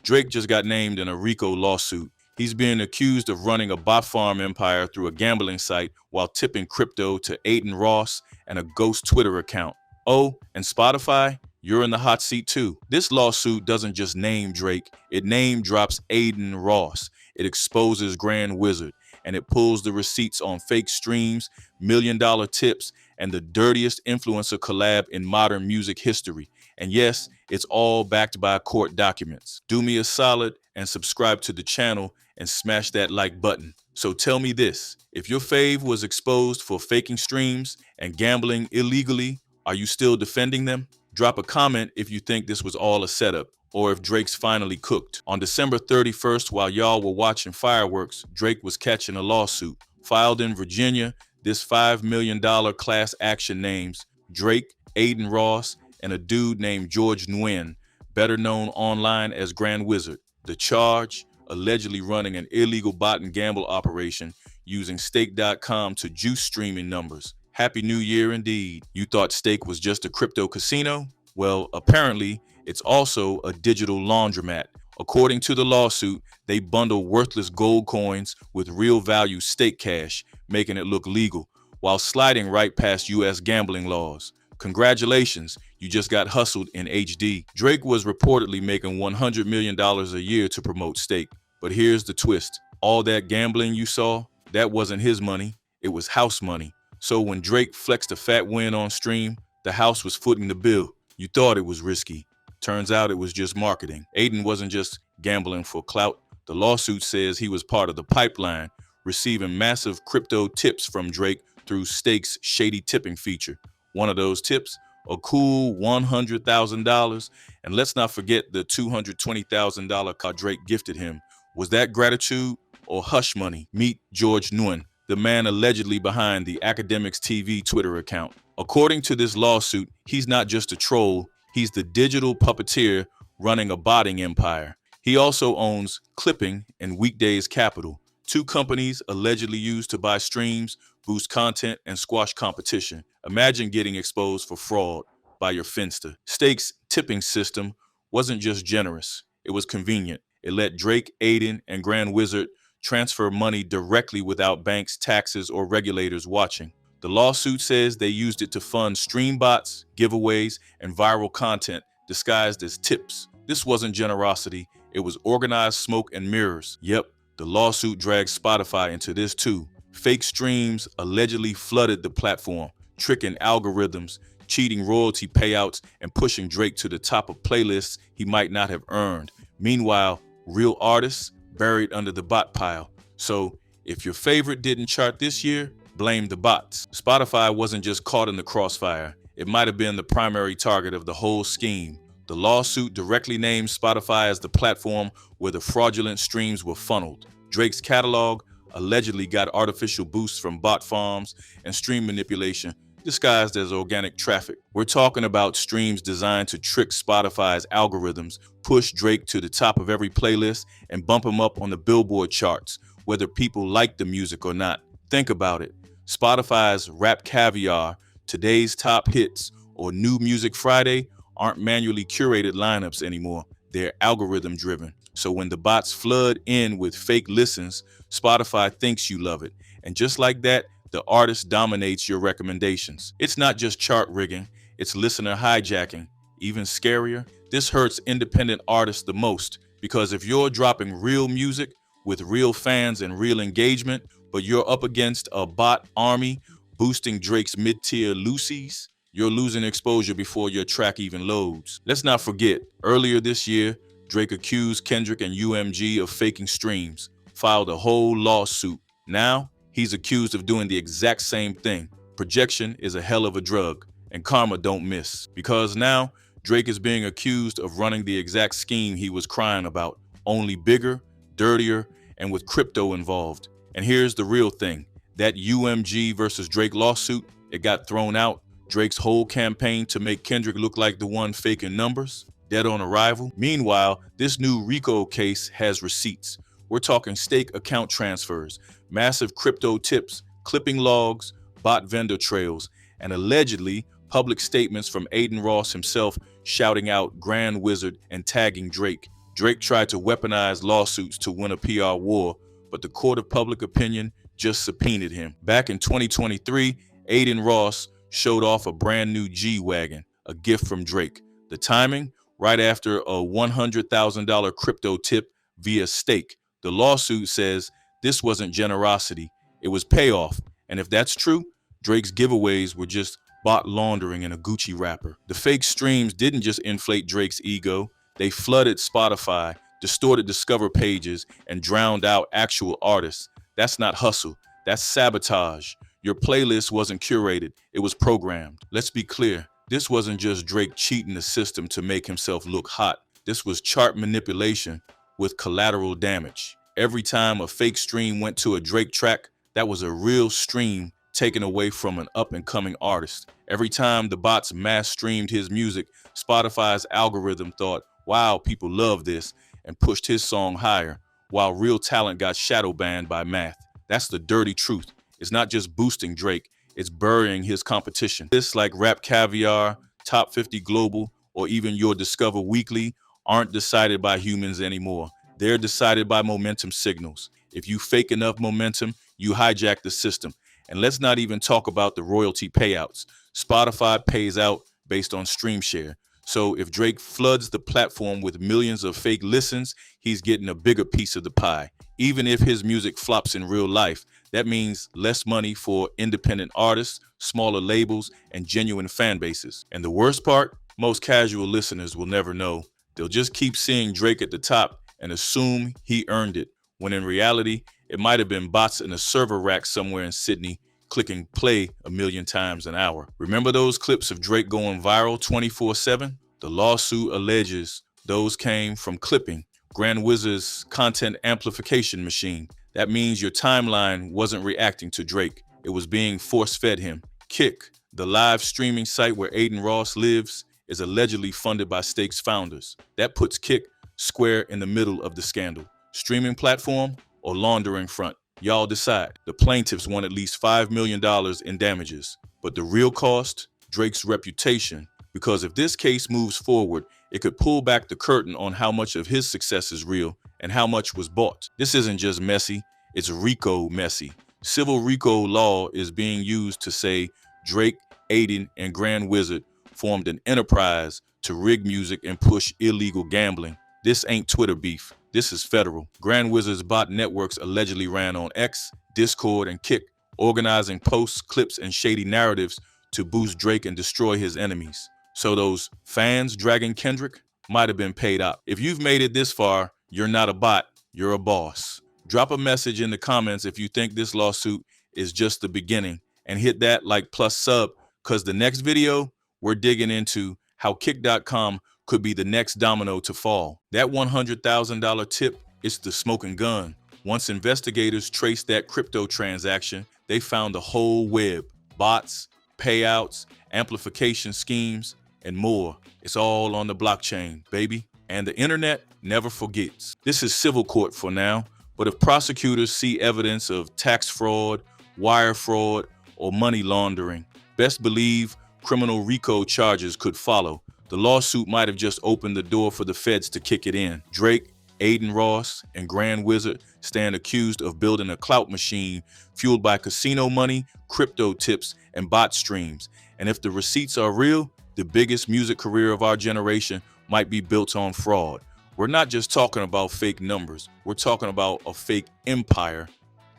Drake just got named in a RICO lawsuit. He's being accused of running a bot farm empire through a gambling site while tipping crypto to Adin Ross and a ghost Twitter account. Oh, and Spotify, you're in the hot seat too. This lawsuit doesn't just name Drake, it name drops Adin Ross. It exposes Grand Wizard, and it pulls the receipts on fake streams, $1 million tips, and the dirtiest influencer collab in modern music history. And yes, it's all backed by court documents. Do me a solid and subscribe to the channel and smash that like button. So tell me this, if your fave was exposed for faking streams and gambling illegally, are you still defending them? Drop a comment if you think this was all a setup, or if Drake's finally cooked. On December 31st, while y'all were watching fireworks, Drake was catching a lawsuit. Filed in Virginia, this $5 million class action names Drake, Adin Ross, and a dude named George Nwen, better known online as Grand Wizard. The charge, allegedly running an illegal bot and gamble operation using stake.com to juice streaming numbers. Happy New Year indeed. You thought Stake was just a crypto casino? Well, apparently, it's also a digital laundromat. According to the lawsuit, they bundle worthless gold coins with real value stake cash, making it look legal, while sliding right past US gambling laws. Congratulations, you just got hustled in HD. Drake was reportedly making $100 million a year to promote Stake. But here's the twist. All that gambling you saw, that wasn't his money, it was house money. So when Drake flexed a fat win on stream, the house was footing the bill. You thought it was risky. Turns out it was just marketing. Adin wasn't just gambling for clout. The lawsuit says he was part of the pipeline, receiving massive crypto tips from Drake through Stake's shady tipping feature. One of those tips, a cool $100,000. And let's not forget the $220,000 car Drake gifted him. Was that gratitude or hush money? Meet George Nwen, the man allegedly behind the Academics TV Twitter account. According to this lawsuit, he's not just a troll, he's the digital puppeteer running a botting empire. He also owns Clipping and Weekdays Capital, two companies allegedly used to buy streams, boost content, and squash competition. Imagine getting exposed for fraud by your Finster. Stake's tipping system wasn't just generous, it was convenient. It let Drake, Adin, and Grand Wizard transfer money directly without banks, taxes, or regulators watching. The lawsuit says they used it to fund stream bots, giveaways, and viral content disguised as tips. This wasn't generosity, it was organized smoke and mirrors. Yep, the lawsuit drags Spotify into this too. Fake streams allegedly flooded the platform, tricking algorithms, cheating royalty payouts, and pushing Drake to the top of playlists he might not have earned. Meanwhile, real artists buried under the bot pile. So if your favorite didn't chart this year, blame the bots. Spotify wasn't just caught in the crossfire. It might have been the primary target of the whole scheme. The lawsuit directly names Spotify as the platform where the fraudulent streams were funneled. Drake's catalog allegedly got artificial boosts from bot farms and stream manipulation disguised as organic traffic. We're talking about streams designed to trick Spotify's algorithms, push Drake to the top of every playlist, and bump him up on the Billboard charts, whether people like the music or not. Think about it. Spotify's Rap Caviar, Today's Top Hits, or New Music Friday aren't manually curated lineups anymore. They're algorithm driven. So when the bots flood in with fake listens, Spotify thinks you love it. And just like that, the artist dominates your recommendations. It's not just chart rigging, it's listener hijacking. Even scarier, this hurts independent artists the most, because if you're dropping real music with real fans and real engagement, but you're up against a bot army boosting Drake's mid-tier Lucy's, you're losing exposure before your track even loads. Let's not forget, earlier this year, Drake accused Kendrick and UMG of faking streams, filed a whole lawsuit. Now, he's accused of doing the exact same thing. Projection is a hell of a drug, and karma don't miss. Because now, Drake is being accused of running the exact scheme he was crying about, only bigger, dirtier, and with crypto involved. And here's the real thing. That UMG versus Drake lawsuit, it got thrown out. Drake's whole campaign to make Kendrick look like the one faking numbers, dead on arrival. Meanwhile, this new RICO case has receipts. We're talking stake account transfers, massive crypto tips, clipping logs, bot vendor trails, and allegedly public statements from Adin Ross himself shouting out Grand Wizard and tagging Drake. Drake tried to weaponize lawsuits to win a PR war, but the court of public opinion just subpoenaed him. Back in 2023, Adin Ross showed off a brand new G-Wagon, a gift from Drake. The timing, right after a $100,000 crypto tip via stake. The lawsuit says this wasn't generosity, it was payoff. And if that's true, Drake's giveaways were just bot laundering in a Gucci wrapper. The fake streams didn't just inflate Drake's ego, they flooded Spotify, distorted Discover pages, and drowned out actual artists. That's not hustle, that's sabotage. Your playlist wasn't curated, it was programmed. Let's be clear, this wasn't just Drake cheating the system to make himself look hot. This was chart manipulation with collateral damage. Every time a fake stream went to a Drake track, that was a real stream taken away from an up-and-coming artist. Every time the bots mass streamed his music, Spotify's algorithm thought, wow, people love this, and pushed his song higher, while real talent got shadow banned by math. That's the dirty truth. It's not just boosting Drake, it's burying his competition. Lists like Rap Caviar, Top 50 Global, or even your Discover Weekly aren't decided by humans anymore. They're decided by momentum signals. If you fake enough momentum, you hijack the system. And let's not even talk about the royalty payouts. Spotify pays out based on stream share. So if Drake floods the platform with millions of fake listens, he's getting a bigger piece of the pie. Even if his music flops in real life, that means less money for independent artists, smaller labels, and genuine fan bases. And the worst part, most casual listeners will never know. They'll just keep seeing Drake at the top and assume he earned it, when in reality, it might have been bots in a server rack somewhere in Sydney clicking play a million times an hour. Remember those clips of Drake going viral 24/7? The lawsuit alleges those came from clipping, Grand Wizard's content amplification machine. That means your timeline wasn't reacting to Drake. It was being force-fed him. Kick, the live streaming site where Adin Ross lives, is allegedly funded by Stake's founders. That puts Kick square in the middle of the scandal. Streaming platform or laundering front? Y'all decide. The plaintiffs want at least $5 million in damages. But the real cost? Drake's reputation. Because if this case moves forward, it could pull back the curtain on how much of his success is real and how much was bought. This isn't just messy, it's RICO messy. Civil RICO law is being used to say Drake, Adin, and Grand Wizard formed an enterprise to rig music and push illegal gambling. This ain't Twitter beef. This is federal. Grand Wizard's bot networks allegedly ran on X, Discord, and Kick, organizing posts, clips, and shady narratives to boost Drake and destroy his enemies. So those fans dragging Kendrick might have been paid out. If you've made it this far, you're not a bot, you're a boss. Drop a message in the comments if you think this lawsuit is just the beginning, and hit that like plus sub, because the next video, we're digging into how Kick.com could be the next domino to fall. That $100,000 tip is the smoking gun. Once investigators traced that crypto transaction, they found the whole web: bots, payouts, amplification schemes, and more. It's all on the blockchain, baby. And the internet never forgets. This is civil court for now, but if prosecutors see evidence of tax fraud, wire fraud, or money laundering, best believe criminal RICO charges could follow. The lawsuit might have just opened the door for the feds to kick it in. Drake, Adin Ross, and Grand Wizard stand accused of building a clout machine fueled by casino money, crypto tips, and bot streams. And if the receipts are real, the biggest music career of our generation might be built on fraud. We're not just talking about fake numbers. We're talking about a fake empire